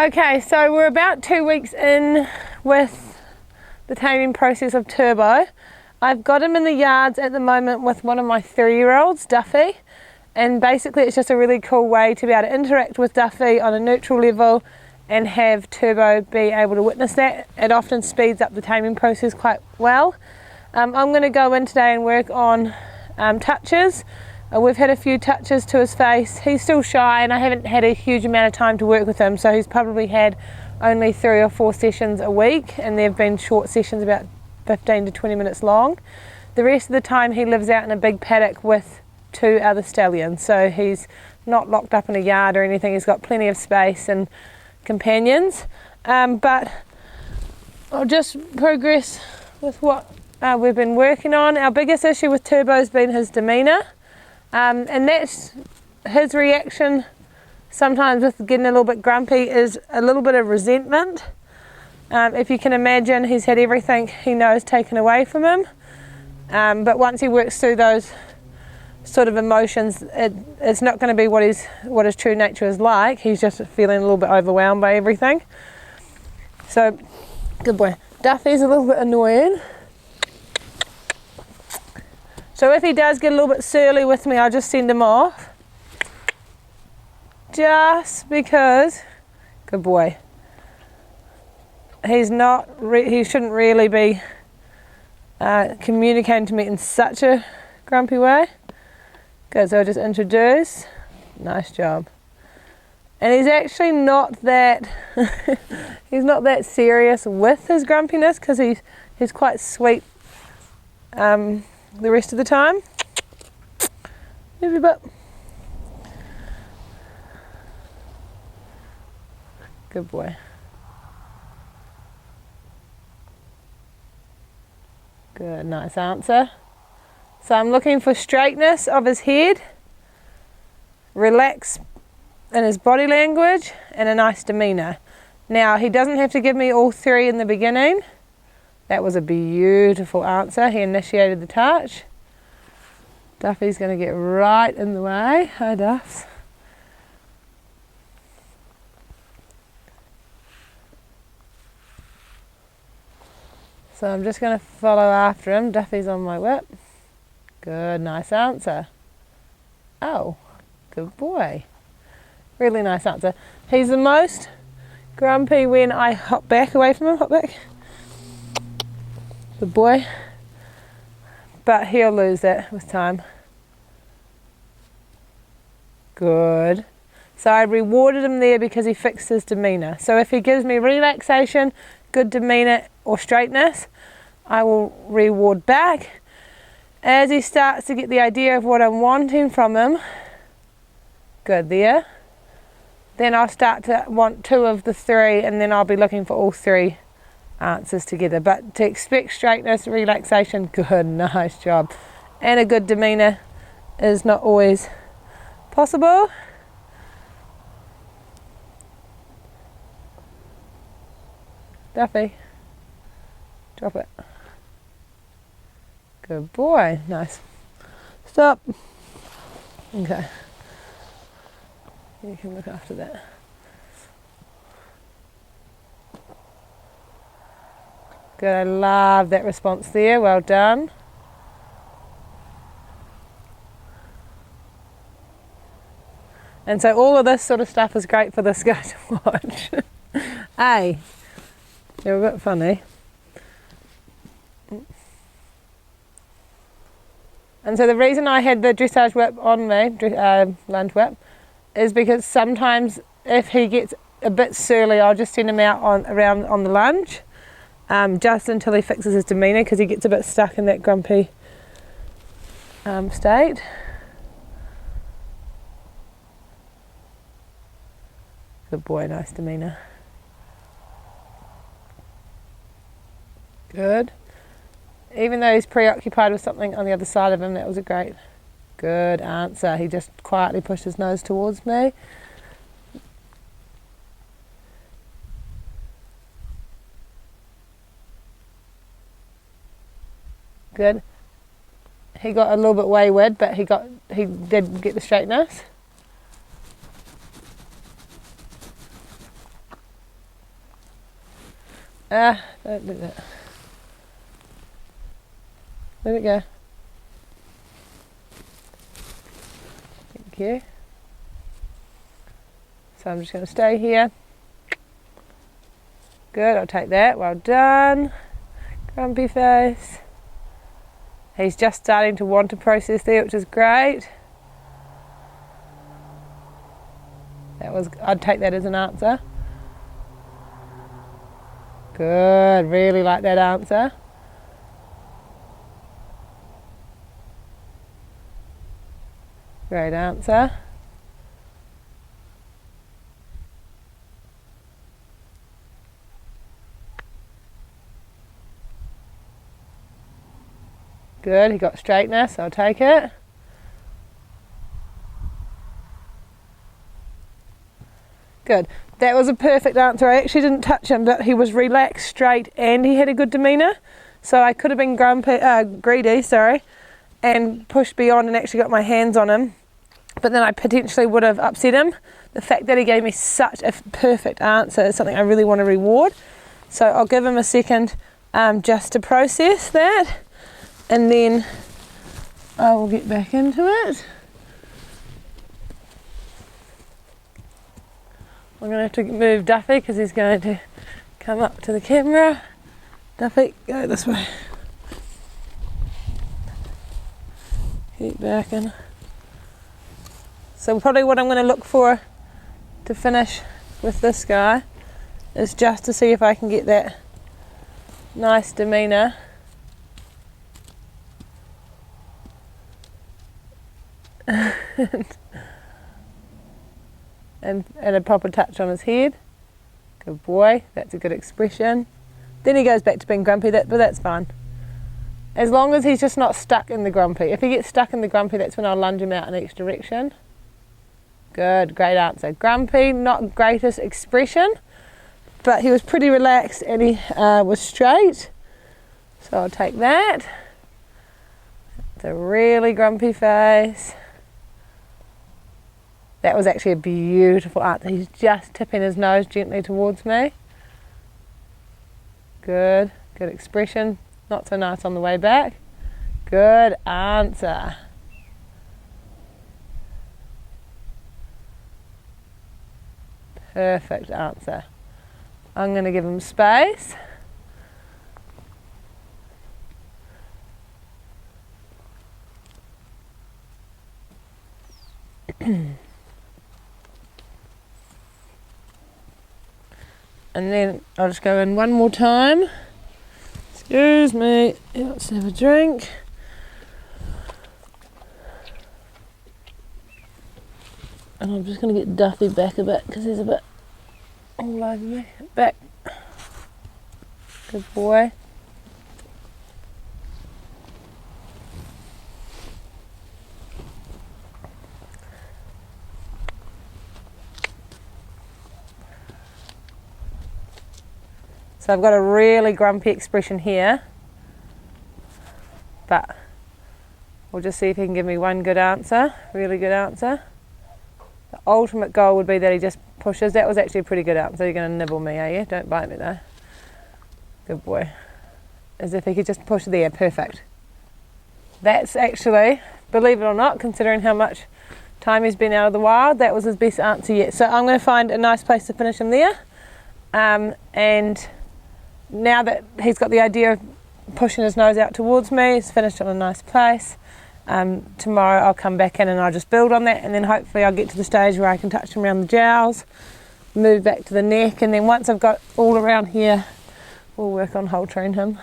Okay, so we're about 2 weeks in with the taming process of Turbo. I've got him in the yards at the moment with one of my 3-year-olds, Duffy, and basically it's just a really cool way to be able to interact with Duffy on a neutral level and have Turbo be able to witness that. It often speeds up the taming process quite well. I'm going to go in today and work on touches. We've had a few touches to his face. He's still shy and I haven't had a huge amount of time to work with him, so he's probably had only 3 or 4 sessions a week, and they've been short sessions, about 15 to 20 minutes long. The rest of the time he lives out in a big paddock with 2 other stallions, so he's not locked up in a yard or anything. He's got plenty of space and companions. But I'll just progress with what we've been working on. Our biggest issue with Turbo's been his demeanour. And that's his reaction sometimes with getting a little bit grumpy is a little bit of resentment. If you can imagine, he's had everything he knows taken away from him. But once he works through those sort of emotions, it's not going to be what his true nature is like. He's just feeling a little bit overwhelmed by everything. So, good boy. Duffy's a little bit annoying. So if he does get a little bit surly with me, I'll just send him off. Just because, good boy. He shouldn't really be communicating to me in such a grumpy way. Good, so I'll just introduce. Nice job. And he's actually not that, he's not that serious with his grumpiness, because he's quite sweet the rest of the time. Move your butt. Good boy. Good, nice answer. So I'm looking for straightness of his head, relax in his body language, and a nice demeanour. Now, he doesn't have to give me all 3 in the beginning. That was a beautiful answer. He initiated the touch. Duffy's going to get right in the way. Hi, Duffs. So I'm just going to follow after him. Duffy's on my whip. Good, nice answer. Oh, good boy. Really nice answer. He's the most grumpy when I hop back away from him. Hop back. Good boy. But he'll lose that with time. Good. So I rewarded him there because he fixed his demeanour. So if he gives me relaxation, good demeanour or straightness, I will reward back. As he starts to get the idea of what I'm wanting from him, good there, then I'll start to want 2 of the 3, and then I'll be looking for all 3 answers together. But to expect straightness, relaxation, good, nice job, and a good demeanour is not always possible. Duffy, drop it. Good boy, nice. Stop. Okay, you can look after that. Good, I love that response there, well done. And so all of this sort of stuff is great for this guy to watch. Hey, you're a bit funny. And so the reason I had the dressage whip on me, lunge whip, is because sometimes if he gets a bit surly, I'll just send him out around on the lunge. Just until he fixes his demeanour, because he gets a bit stuck in that grumpy state. Good boy, nice demeanour. Good. Even though he's preoccupied with something on the other side of him, that was a great, good answer. He just quietly pushed his nose towards me. Good. He got a little bit wayward, but he did get the straightness. Don't do that. Let it go. Thank you. So I'm just going to stay here. Good, I'll take that. Well done. Grumpy face. He's just starting to want to process there, which is great. I'd take that as an answer. Good, really like that answer. Great answer. Good, he got straightness, I'll take it. Good. That was a perfect answer. I actually didn't touch him, but he was relaxed, straight, and he had a good demeanour. So I could have been greedy, and pushed beyond and actually got my hands on him. But then I potentially would have upset him. The fact that he gave me such a perfect answer is something I really want to reward. So I'll give him a second just to process that. And then I will get back into it. I'm going to have to move Duffy because he's going to come up to the camera. Duffy, go this way. Keep back in. So probably what I'm going to look for to finish with this guy is just to see if I can get that nice demeanour. and a proper touch on his head. Good boy, that's a good expression. Then he goes back to being grumpy, but that's fine. As long as he's just not stuck in the grumpy. If he gets stuck in the grumpy, that's when I'll lunge him out in each direction. Good, great answer. Grumpy, not greatest expression, but he was pretty relaxed and he was straight. So I'll take that. It's a really grumpy face. That was actually a beautiful answer. He's just tipping his nose gently towards me. Good, good expression. Not so nice on the way back. Good answer. Perfect answer. I'm going to give him space. And then I'll just go in one more time. Excuse me, let's have a drink. And I'm just going to get Duffy back a bit because he's a bit all over me. Back. Good boy. So I've got a really grumpy expression here, but we'll just see if he can give me one good answer, really good answer. The ultimate goal would be that he just pushes. That was actually a pretty good answer. You're going to nibble me, are you? Don't bite me though. Good boy. As if he could just push there, perfect. That's actually, believe it or not, considering how much time he's been out of the wild, that was his best answer yet. So I'm going to find a nice place to finish him there. And now that he's got the idea of pushing his nose out towards me, he's finished on a nice place. Tomorrow I'll come back in and I'll just build on that, and then hopefully I'll get to the stage where I can touch him around the jowls, move back to the neck, and then once I've got all around here, we'll work on whole train him.